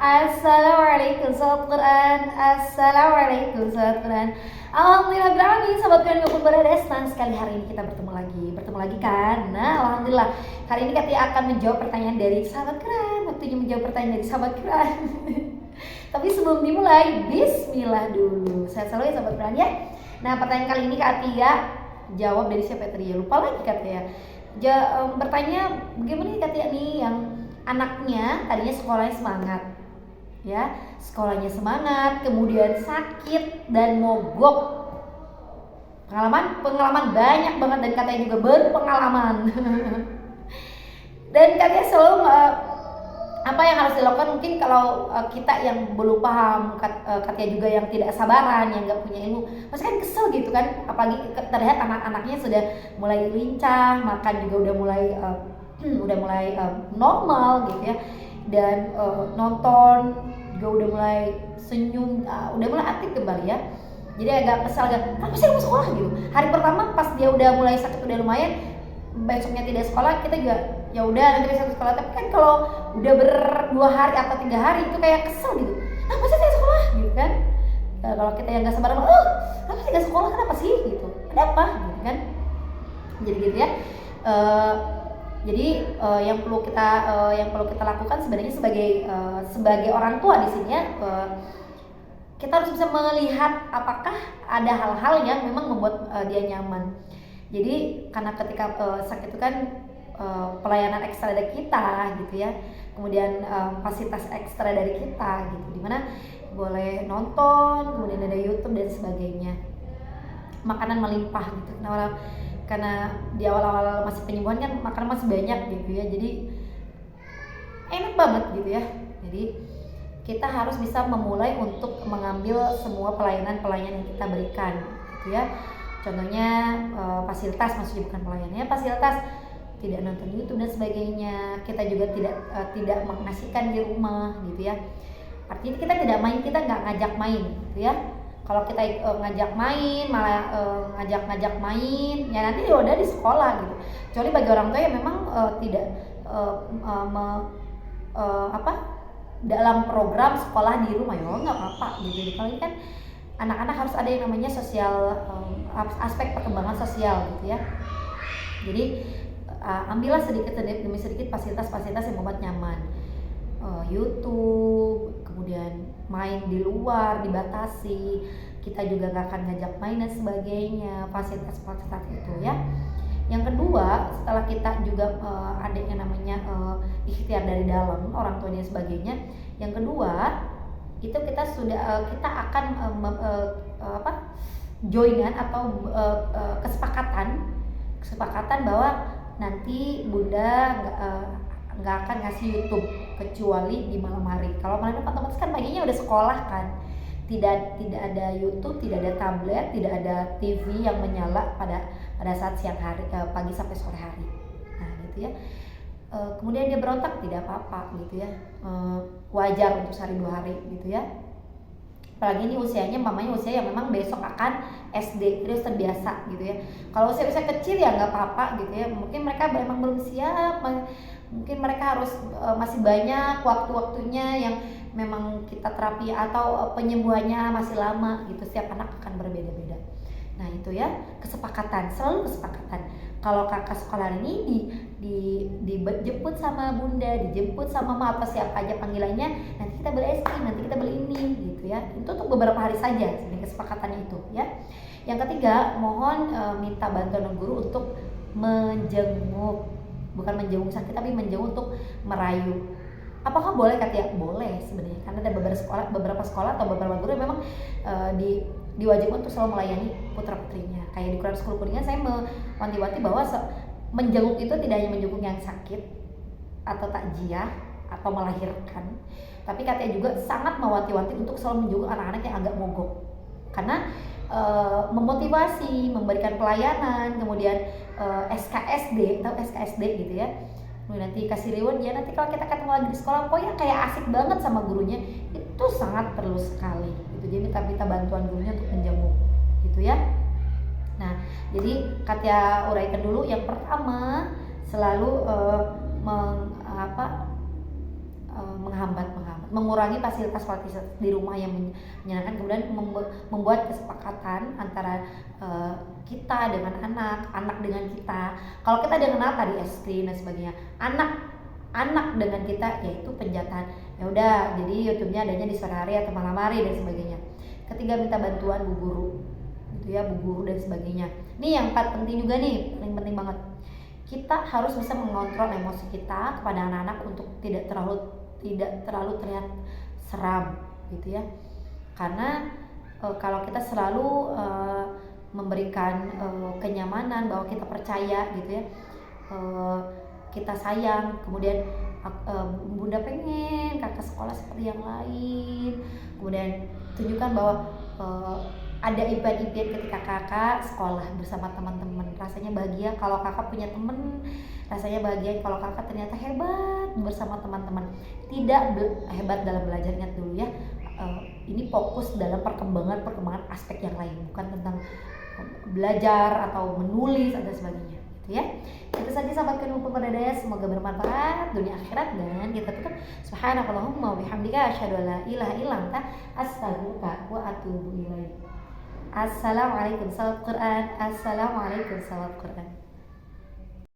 Assalamualaikum sahabat Quran. Assalamualaikum sahabat Quran. Alhamdulillah beralamin sahabat Quran maupun berada senang sekali hari ini kita bertemu lagi kan. Nah alhamdulillah hari ini Katia akan menjawab pertanyaan dari sahabat Quran. Waktunya menjawab pertanyaan dari sahabat Quran. Tapi sebelum dimulai, bismillah dulu. Saya selalu ya sahabat Quran ya. Nah pertanyaan kali ini Katia jawab dari siapa tadi ya? Lupa lagi Katia. Bertanya bagaimana nih Katia nih yang anaknya tadinya sekolahnya semangat ya, sekolahnya semangat, kemudian sakit dan mogok. Pengalaman banyak banget dan katanya juga berpengalaman. Dan katanya selalu apa yang harus dilakukan mungkin kalau kita yang belum paham, katanya juga yang tidak sabaran, yang nggak punya ilmu, pasti kan kesel gitu kan. Apalagi terlihat anak-anaknya sudah mulai lincah, makan juga udah mulai normal gitu ya, dan nonton juga udah mulai senyum, udah mulai aktif kembali ya. Jadi agak kesal, kenapa sih mau sekolah gitu. Hari pertama pas dia udah mulai sakit udah lumayan, besoknya tidak sekolah, kita juga ya udah nanti besok sekolah. Tapi kan kalau udah 2 hari atau 3 hari itu kayak kesel gitu, kenapa sih saya sekolah gitu kan. Kalau kita yang nggak sabar, kenapa sih nggak sekolah, kenapa sih gitu, ada apa gitu kan. Jadi gitu ya. Jadi yang perlu kita lakukan sebenarnya sebagai orang tua di sini ya, kita harus bisa melihat apakah ada hal-hal yang memang membuat dia nyaman. Jadi karena ketika sakit itu kan pelayanan ekstra dari kita gitu ya, kemudian fasilitas ekstra dari kita gitu, dimana boleh nonton, kemudian ada YouTube dan sebagainya, makanan melimpah gitu. Karena di awal-awal masih penyembuhan kan makanan masih banyak gitu ya, jadi enak banget gitu ya. Jadi kita harus bisa memulai untuk mengambil semua pelayanan yang kita berikan gitu ya. Contohnya fasilitas, maksudnya bukan pelayanannya, fasilitas tidak nonton YouTube dan sebagainya. Kita juga tidak mengasihkan di rumah gitu ya. Artinya kita tidak main, kita nggak ngajak main gitu ya. Kalau kita ngajak main, malah ngajak main, ya nanti udah di sekolah gitu. Kecuali bagi orang tua yang memang tidak dalam program sekolah di rumah, ya nggak apa-apa gitu. Jadi kalau ini kan anak-anak harus ada yang namanya sosial, aspek perkembangan sosial gitu ya. Jadi ambillah sedikit demi sedikit fasilitas yang membuat nyaman. YouTube, kemudian main di luar dibatasi, kita juga gak akan ngajak main dan sebagainya, fasilitas itu ya. Yang kedua, setelah kita juga ada yang namanya ikhtiar dari dalam orang tua dan sebagainya, yang kedua itu kita akan joinan atau kesepakatan bahwa nanti bunda nggak akan ngasih YouTube kecuali di malam hari. Kalau malam otomatis kan paginya udah sekolah kan, tidak ada YouTube, tidak ada tablet, tidak ada TV yang menyala pada saat siang hari, pagi sampai sore hari. Nah gitu ya. Kemudian dia berontak, tidak apa-apa gitu ya, wajar untuk sehari 2 hari gitu ya. Apalagi ini usianya, mamanya usia yang memang besok akan SD, terus terbiasa gitu ya. Kalau usia kecil ya nggak apa-apa gitu ya. Mungkin mereka memang belum siap, mungkin mereka harus masih banyak waktu-waktunya yang memang kita terapi atau penyembuhannya masih lama gitu. Setiap anak akan berbeda-beda. Nah itu ya, selalu kesepakatan. Kalau kakak sekolah ini dijemput sama bunda, dijemput sama mama atau siapa aja panggilannya, nanti kita beli es krim, nanti kita beli ini gitu ya. Itu untuk beberapa hari saja sebenarnya kesepakatannya itu ya. Yang ketiga, mohon minta bantuan guru untuk menjenguk, bukan menjenguk sakit tapi menjenguk untuk merayu. Apakah boleh Katia? Boleh sebenarnya, karena ada beberapa sekolah atau beberapa guru yang memang diwajibkan untuk selalu melayani putra putrinya. Kayak di Quran School Kuningan saya mewanti-wanti bahwa menjenguk itu tidak hanya menjenguk yang sakit atau takziah atau melahirkan, tapi Katia juga sangat mewanti-wanti untuk selalu menjenguk anak-anak yang agak mogok, karena memotivasi, memberikan pelayanan, kemudian SKSD gitu ya. Nanti kasih reward ya, nanti kalau kita ketemu lagi di sekolah pokoknya kayak asik banget sama gurunya, itu sangat perlu sekali gitu. Jadi minta bantuan gurunya untuk menjenguk gitu ya. Nah jadi Katia uraikan dulu, yang pertama selalu menghambat mengurangi fasilitas di rumah yang menyenangkan, kemudian membuat kesepakatan antara kita dengan anak dengan kita. Kalau kita dengan tadi es krim dan sebagainya, anak dengan kita yaitu penjatahan. Ya udah, jadi YouTube-nya adanya di sore hari atau malam hari dan sebagainya. Ketiga, minta bantuan bu guru, gitu ya, bu guru dan sebagainya. Ini yang penting juga nih, paling penting banget. Kita harus bisa mengontrol emosi kita kepada anak-anak untuk tidak terlalu terlihat seram, gitu ya. Karena kalau kita selalu memberikan kenyamanan bahwa kita percaya, gitu ya, kita sayang, kemudian bunda pengen kakak sekolah seperti yang lain, kemudian tunjukkan bahwa ada impian-impian ketika kakak sekolah bersama teman-teman, rasanya bahagia kalau kakak punya teman, rasanya bahagia kalau kakak ternyata hebat bersama teman-teman. Tidak hebat dalam belajar, ingat dulu ya, ini fokus dalam perkembangan aspek yang lain, bukan tentang belajar atau menulis dan sebagainya, gitu ya. Itu saja sahabat Ilmu Pemberdaya, semoga bermanfaat dunia akhirat, dan kita tutup subhanakallahumma wa bihamdika asyhadu an la ilaha illa anta astaghfiruka wa atubu ilaik. Assalamualaikum sahabat Quran. Assalamualaikum sahabat Quran.